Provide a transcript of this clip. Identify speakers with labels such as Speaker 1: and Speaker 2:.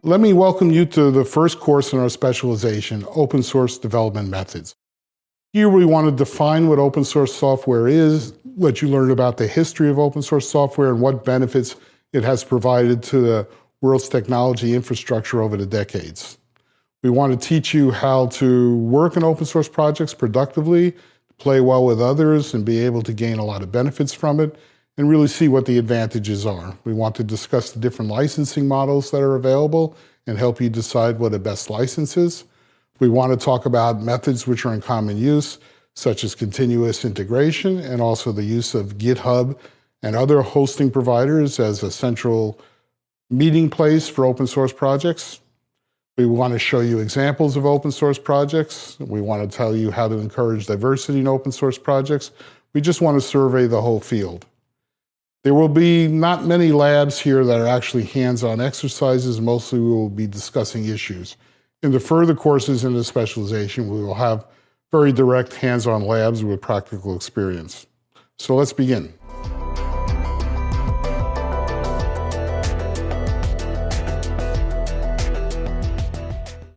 Speaker 1: Let me welcome you to the first course in our specialization, Open Source Development Methods. Here we want to define what open source software is, let you learn about the history of open source software and what benefits it has provided to the world's technology infrastructure over the decades. We want to teach you how to work in open source projects productively, play well with others, and be able to gain a lot of benefits from it, and really see what the advantages are. We want to discuss the different licensing models that are available and help you decide what the best license is. We want to talk about methods which are in common use, such as continuous integration, and also the use of GitHub and other hosting providers as a central meeting place for open source projects. We want to show you examples of open source projects. We want to tell you how to encourage diversity in open source projects. We just want to survey the whole field. There will be not many labs here that are actually hands-on exercises. Mostly we will be discussing issues. In the further courses in the specialization, we will have very direct hands-on labs with practical experience. So let's begin.